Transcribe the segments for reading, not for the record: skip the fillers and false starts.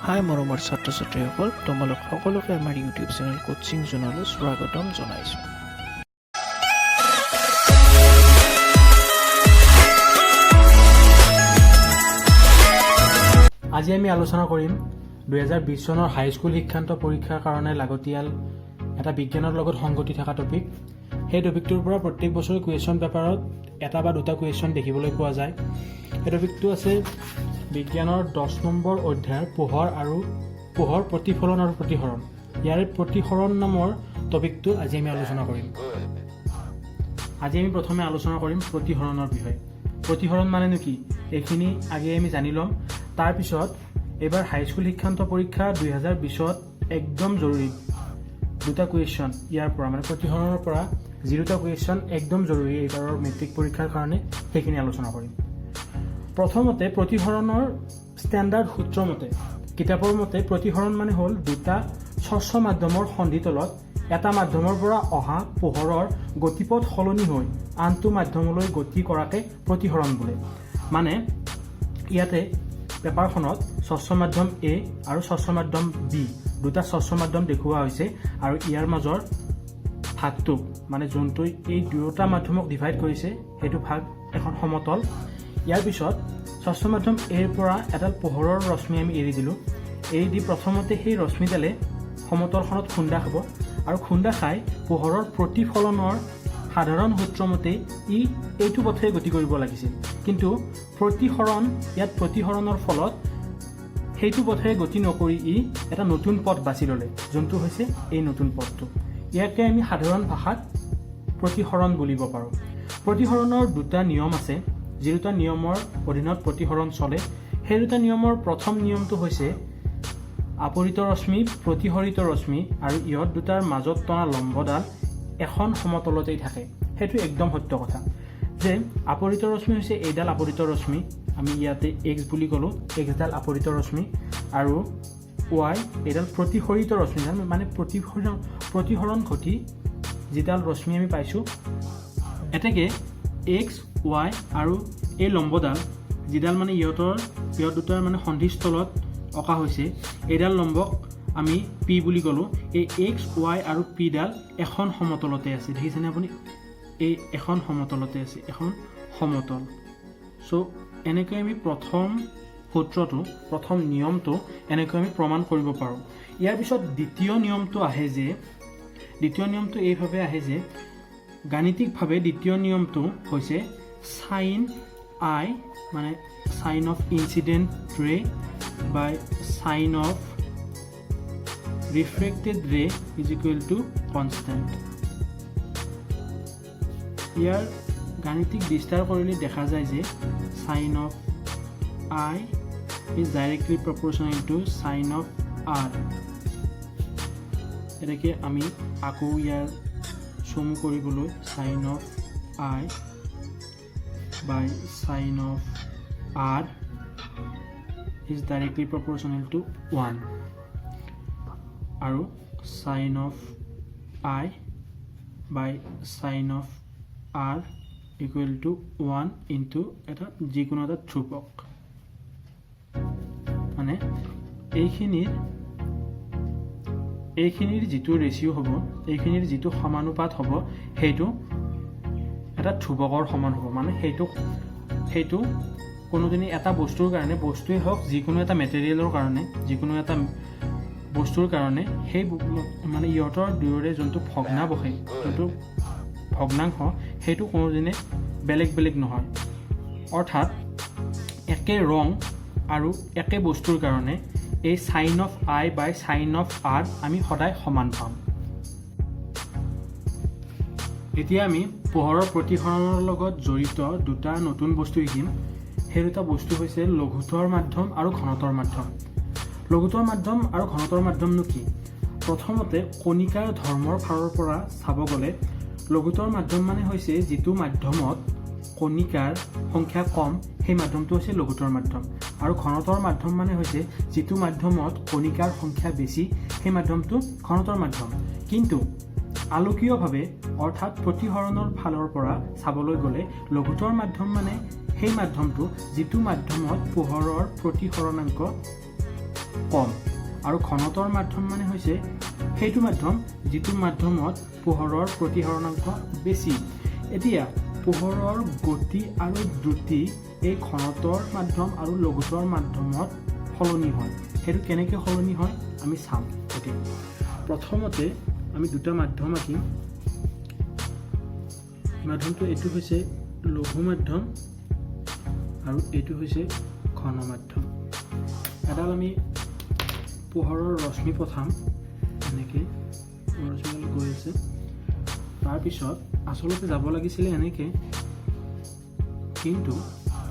হাই মৰমৰ ছাত্ৰ ছাত্ৰীসকল, তোমালোক সকলোকে আমাৰ ইউটিউব চেনেল কোচিং জোনলৈ স্বাগতম জনাইছোঁ। আজি আমি আলোচনা কৰিম 2020 চনৰ হাইস্কুল শিক্ষান্ত পৰীক্ষাৰ কাৰণে লাগতিয়াল এটা বিজ্ঞানৰ লগত সংগতি থকা টপিক। সেই টপিকটোৰ পৰা প্ৰত্যেক বছৰে কুৱেশ্যন পেপাৰত এটা বা দুটা কুৱেশ্যন দেখিবলৈ পোৱা যায়। এই টপিকটো আছে বিজ্ঞানৰ 10 নম্বৰ অধ্যায়ৰ পোহৰ প্ৰতিফলন আৰু প্ৰতিসৰণ। ইয়াৰে প্ৰতিসৰণ নামৰ টপিকটো আজি আমি আলোচনা কৰিম। আজি আমি প্ৰথমে আলোচনা কৰিম প্ৰতিসৰণৰ বিষয়ে। প্ৰতিসৰণ মানেনো কি এইখিনি আগে আমি জানি ল'ম। তাৰপিছত এইবাৰ হাইস্কুল শিক্ষান্ত পৰীক্ষা 2020ত একদম জৰুৰী দুটা কুৱেশ্যন ইয়াৰ পৰা মানে প্ৰতিসৰণৰ পৰা যি দুটা কুৱেশ্যন একদম জৰুৰী এইবাৰৰ মেট্ৰিক পৰীক্ষাৰ কাৰণে সেইখিনি আলোচনা কৰিম। প্ৰথমতে প্ৰতিসৰণৰ ষ্টেণ্ডাৰ্ড সূত্ৰ মতে কিতাপৰ মতে প্ৰতিসৰণ মানে হ'ল দুটা স্বচ্ছ মাধ্যমৰ সন্ধিতলত এটা মাধ্যমৰ পৰা অহা পোহৰৰ গতিপথ সলনি হৈ আনটো মাধ্যমলৈ গতি কৰাকে প্ৰতিসৰণ বোলে। মানে ইয়াতে পেপাৰখনত স্বচ্ছ মাধ্যম A আৰু স্বচ্ছ মাধ্যম B দুটা স্বচ্ছ মাধ্যম দেখুওৱা হৈছে আৰু ইয়াৰ মাজৰ ভাগটো মানে যোনটো এই দুয়োটা মাধ্যমক ডিভাইড কৰিছে সেইটো ভাগ এখন সমতল। ইয়াৰ পিছত স্বচ্ছ মাধ্যম এৰ পৰা এডাল পোহৰৰ ৰশ্মি আমি এৰি দিলোঁ। এৰি দি প্ৰথমতে সেই ৰশ্মিডালে সমতলখনত খুন্দা খাব আৰু খুন্দা খাই পোহৰৰ প্ৰতিফলনৰ সাধাৰণ সূত্ৰমতে ই এইটো পথে গতি কৰিব লাগিছিল, কিন্তু প্ৰতিসৰণৰ ফলত সেইটো পথে গতি নকৰি ই এটা নতুন পথ বাছি ল'লে, যোনটো হৈছে এই নতুন পথটো। ইয়াকে আমি সাধাৰণ ভাষাত প্ৰতিসৰণ বুলিব পাৰোঁ। প্ৰতিসৰণৰ দুটা নিয়ম আছে, যি দুটা নিয়মৰ অধীনত প্ৰতিসৰণ চলে। সেই দুটা নিয়মৰ প্ৰথম নিয়মটো হৈছে আপৰিত ৰশ্মি প্ৰতিসৰিত ৰশ্মি আৰু ইহঁত দুটাৰ মাজত টনা লম্বডাল এখন সমতলতেই থাকে। সেইটো একদম সত্য কথা যে আপৰিত ৰশ্মি হৈছে এইডাল আপৰিত ৰশ্মি, আমি ইয়াতে X বুলি ক'লোঁ, Xডাল আপৰিত ৰশ্মি, আৰু Y এইডাল প্ৰতিসৰিত ৰশ্মি মানে প্ৰতিসৰণ ঘটি যিডাল ৰশ্মি আমি পাইছোঁ। এতেকে X, Y আৰু এই লম্বডাল যিডাল মানে ইহঁত দুটাৰ মানে সন্ধিস্থলত অঁকা হৈছে, এইডাল লম্বক আমি P বুলি ক'লোঁ। এই X, Y আৰু P ডাল এখন সমতলতে আছে, দেখিছেনে আপুনি? এই এখন সমতলতে আছে, এখন সমতল। চ' এনেকৈ আমি প্ৰথম নিয়মটো এনেকৈ আমি প্ৰমাণ কৰিব পাৰোঁ। ইয়াৰ পিছত দ্বিতীয় নিয়মটো এইভাৱে আহে যে গাণিতিকভাৱে দ্বিতীয় নিয়মটো হৈছে চাইন I মানে sine of incident ray by sine of refracted ray is equal to constant. ইয়াৰ গাণিতিক বিস্তাৰ কৰিলে দেখা যায় যে sine of I is directly proportional to sine of R। এনেকৈ আমি আকৌ ইয়াৰ চমু কৰিবলৈ sine of I by sin of R is directly proportional to 1 আৰু sin of I by sin of R equal to 1 into এটা যিকোনো এটা ধ্ৰুৱক। মানে এইখিনিৰ যিটো ৰেচিঅ' হ'ব, এইখিনিৰ যিটো সমানুপাত হ'ব, সেইটো এটা ধ্ৰুৱকৰ সমান হ'ব। মানে সেইটো কোনোদিনে এটা বস্তুৰ কাৰণে, বস্তুৱেই হওক যিকোনো এটা মেটেৰিয়েলৰ কাৰণে, যিকোনো এটা বস্তুৰ কাৰণে সেই মানে ইহঁতৰ দুয়োৰে যোনটো ভগ্নাংশ সেইটো কোনোদিনে বেলেগ নহয়। অৰ্থাৎ একে ৰং আৰু একে বস্তুৰ কাৰণে এই sine of I by sine of R আমি সদায় সমান পাম। এতিয়া আমি পোহৰৰ প্ৰতিসৰণৰ লগত জড়িত দুটা নতুন বস্তু শিকিম। সেই দুটা বস্তু হৈছে লঘুতৰ মাধ্যম আৰু ঘনতৰ মাধ্যম। লঘুতৰ মাধ্যম আৰু ঘনতৰ মাধ্যমনো কি? প্ৰথমতে কণিকাৰ ধৰ্মৰ ফালৰ পৰা চাব গ'লে লঘুতৰ মাধ্যম মানে হৈছে যিটো মাধ্যমত কণিকাৰ সংখ্যা কম, সেই মাধ্যমটো হৈছে লঘুতৰ মাধ্যম। আৰু ঘনতৰ মাধ্যম মানে হৈছে যিটো মাধ্যমত কণিকাৰ সংখ্যা বেছি, সেই মাধ্যমটো ঘনতৰ মাধ্যম। কিন্তু আলোকীয়ভাৱে অৰ্থাৎ প্ৰতিসৰণৰ ফালৰ পৰা চাবলৈ গ'লে লঘুতৰ মাধ্যম মানে সেই মাধ্যমটো যিটো মাধ্যমত পোহৰৰ প্ৰতিসৰণাংক কম আৰু ঘনত্বৰ মাধ্যম মানে হৈছে সেইটো মাধ্যম যিটো মাধ্যমত পোহৰৰ প্ৰতিসৰণাংক বেছি। এতিয়া পোহৰৰ গতি আৰু দ্ৰুতি এই ঘনত্বৰ মাধ্যম আৰু লঘুত্বৰ মাধ্যমত সলনি হয়। সেইটো কেনেকৈ সলনি হয় আমি চাম। এতিয়া প্ৰথমতে আমি দুটা মাধ্যম আঁকিম। মাধ্যমটো এইটো হৈছে লঘু মাধ্যম আৰু এইটো হৈছে ঘন মাধ্যম। এডাল আমি পোহৰৰ ৰশ্মি পঠাম, এনেকৈ ৰশ্মি গৈ আছে। তাৰপিছত আচলতে যাব লাগিছিলে এনেকৈ, কিন্তু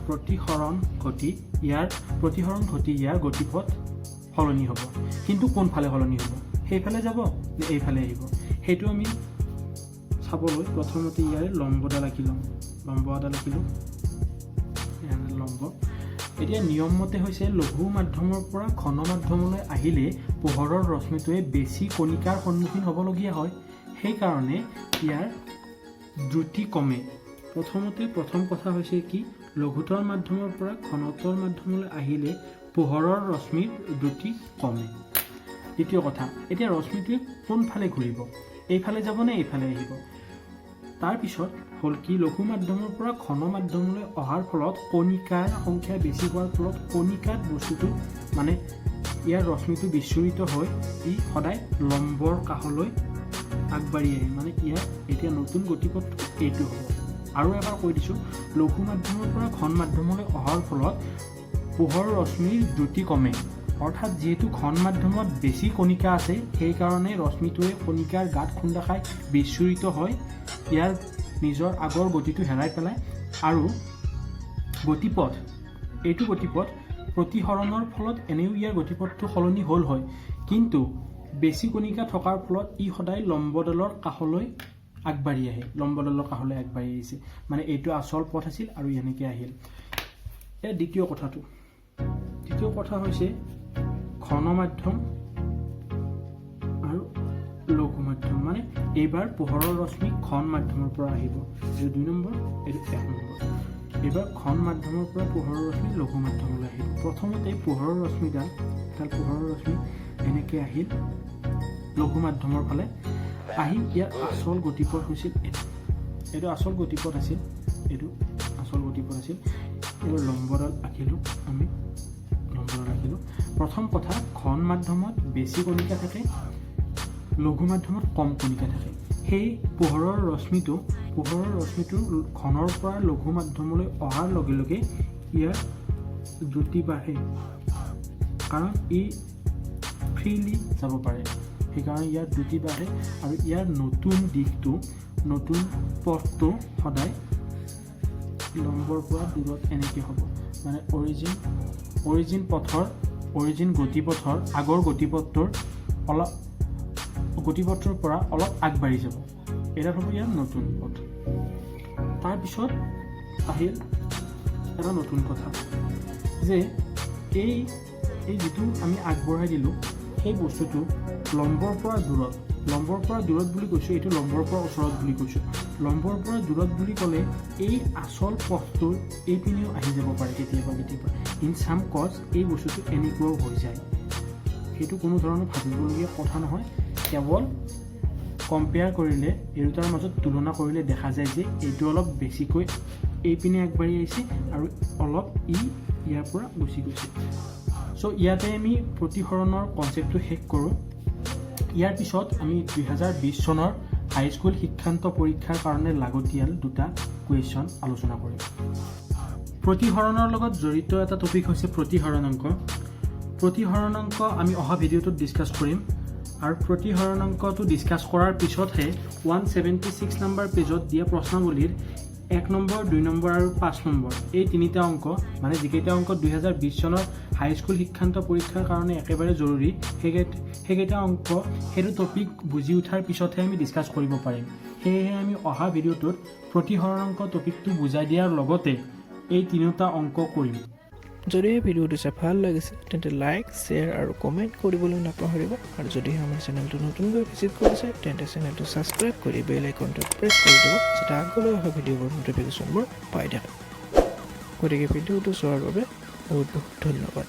প্ৰতিসৰণ ঘটি ইয়াৰ গতিপথ সলনি হ'ব। কিন্তু কোনফালে সলনি হ'ব? সেইফালে যাব নে এইফালে আহিব? সেইটো আমি চাবলৈ প্ৰথমতে ইয়াৰ লম্ব এডাল আঁকিলোঁ। লম্ব। এতিয়া নিয়মমতে হৈছে লঘু মাধ্যমৰ পৰা ঘন মাধ্যমলৈ আহিলে পোহৰৰ ৰশ্মিটোৱে বেছি কণিকাৰ সন্মুখীন হ'বলগীয়া হয়। সেইকাৰণে ইয়াৰ দ্ৰুতি কমে। প্ৰথম কথা হৈছে কি, লঘুত্বৰ মাধ্যমৰ পৰা ঘনত্বৰ মাধ্যমলৈ আহিলে পোহৰৰ ৰশ্মিৰ দ্ৰুতি কমে। দ্বিতীয় কথা, এতিয়া ৰশ্মিটোৱে কোনফালে ঘূৰিব? এইফালে যাব নে এইফালে আহিব? তাৰপিছত হ'ল কি, লঘু মাধ্যমৰ পৰা ঘন মাধ্যমলৈ অহাৰ ফলত কণিকাৰ সংখ্যা বেছি হোৱাৰ ফলত কণিকাত বস্তুটো মানে ইয়াৰ ৰশ্মিটো বিচ্ছুৰিত হৈ ই সদায় লম্বৰ কাষলৈ আগবাঢ়ি আহে। মানে ইয়াৰ এতিয়া নতুন গতিপথ এইটো হ'ব। আৰু এবাৰ কৈ দিছোঁ, লঘু মাধ্যমৰ পৰা ঘন মাধ্যমলৈ অহাৰ ফলত পোহৰ ৰশ্মিৰ দ্ৰুতি কমে। অৰ্থাৎ যিহেতু ঘন মাধ্যমত বেছি কণিকা আছে, সেইকাৰণে ৰশ্মিটোৱে কণিকাৰ গাত খুন্দা খাই বিচ্ছুৰিত হয় ইয়াৰ নিজৰ আগৰ গতিটো হেৰাই পেলায়। আৰু এইটো গতিপথ প্ৰতিসৰণৰ ফলত এনেও ইয়াৰ গতিপথটো সলনি হ'ল হয়, কিন্তু বেছি কণিকা থকাৰ ফলত ই সদায় লম্বডালৰ কাষলৈ আগবাঢ়ি আহিছে। মানে এইটো আচল পথ আছিল আৰু এনেকৈ আহিল। এয়া দ্বিতীয় কথা হৈছে ঘন মাধ্যম আৰু লঘু মাধ্যম। মানে এইবাৰ পোহৰৰ ৰশ্মি ঘন মাধ্যমৰ পৰা আহিব। এইটো 2 নম্বৰ, এইটো 1 নম্বৰ। এইবাৰ ঘন মাধ্যমৰ পৰা পোহৰৰ ৰশ্মি লঘু মাধ্যমলৈ আহিব। প্ৰথমতে পোহৰৰ ৰশ্মি এনেকৈ আহিল লঘু মাধ্যমৰ ফালে আহি ইয়াৰ আচল গতিপথ হৈছিল এইটো আচল গতিপথ আছিল। এইবাৰ লম্বডাল আঁকিলোঁ। প্ৰথম কথা, ঘন মাধ্যমত বেছি কণিকা থাকে, লঘু মাধ্যমত কম কণিকা থাকে। সেই পোহৰৰ ৰশ্মিটো ঘনৰ পৰা লঘু মাধ্যমলৈ অহাৰ লগে লগে ইয়াৰ দ্ৰুতি বাঢ়ে, কাৰণ ই ফ্ৰীলি যাব পাৰে। সেইকাৰণে ইয়াৰ দ্ৰুতি বাঢ়ে আৰু ইয়াৰ নতুন পথটো সদায় লম্বৰ পৰা দূৰত এনেকৈ হ'ব। মানে অৰিজিন গতিপথৰ আগৰ গতিপথটোৰ পৰা অলপ আগবাঢ়ি যাব। এটা হ'ব ইয়াৰ নতুন পথ। তাৰপিছত আহিল এটা নতুন কথা, যে এই যিটো আমি আগবঢ়াই দিলোঁ সেই বস্তুটো লম্বৰ পৰা দূৰত বুলি কৈছোঁ। এইটো লম্বৰ পৰা ওচৰত বুলি কৈছোঁ। লম্বৰ পৰা দূৰত বুলি ক'লে এই আচল পথটোৰ এইপিনেও আহি যাব পাৰে কেতিয়াবা। ইন চাম কজ এই বস্তুটো এনেকুৱাও হৈ যায়। সেইটো কোনো ধৰণৰ ভাবিবলগীয়া কথা নহয়। কেৱল কম্পেয়াৰ কৰিলে, এই দুটাৰ মাজত তুলনা কৰিলে দেখা যায় যে এইটো অলপ বেছিকৈ এইপিনে আগবাঢ়ি আহিছে আৰু অলপ ইয়াৰ পৰা গুচি গৈছে। চ' ইয়াতে আমি প্ৰতিসৰণৰ কনচেপ্টটো শেষ কৰোঁ। ইয়াৰ পিছত আমি 2020 চনৰ হাইস্কুল শিক্ষান্ত পৰীক্ষাৰ কাৰণে লাগতিয়াল দুটা কুৱেশ্যন আলোচনা কৰিম। প্ৰতিসৰণৰ লগত জড়িত এটা টপিক হৈছে প্ৰতিসৰণাংক। আমি অহা ভিডিঅ'টোত ডিছকাছ কৰিম। আৰু প্ৰতিসৰণাংকটো ডিছকাছ কৰাৰ পিছতহে 176 নম্বৰ পেজত দিয়া প্ৰশ্নাৱলীৰ 1 নম্বৰ, 2 নম্বৰ আৰু 5 নম্বৰ এই তিনিটা অংক, মানে যিকেইটা অংক 2020 চনৰ হাইস্কুল শিক্ষান্ত পৰীক্ষাৰ কাৰণে একেবাৰে জৰুৰী, সেইকেইটা অংক সেইটো টপিক বুজি উঠাৰ পিছতহে আমি ডিছকাছ কৰিব পাৰিম। সেয়েহে আমি অহা ভিডিঅ'টোত প্ৰতিসৰণাংক টপিকটো বুজাই দিয়াৰ লগতে এই তিনিটা অংক কৰিম। যদি এই ভিডিঅ'টো চাই ভাল লাগিছে তেন্তে লাইক, শ্বেয়াৰ আৰু কমেণ্ট কৰিবলৈ নাপাহৰিব। আৰু যদি আমাৰ চেনেলটো নতুনকৈ ভিজিট কৰিছে তেন্তে চেনেলটো ছাবস্ক্ৰাইব কৰি বেল আইকনটো প্ৰেছ কৰি দিব, যাতে আগলৈ অহা ভিডিঅ'বোৰ ন'টিফিকেশ্যনবোৰ পাই থাকে। গতিকে ভিডিঅ'টো চোৱাৰ বাবে বহুত বহুত ধন্যবাদ।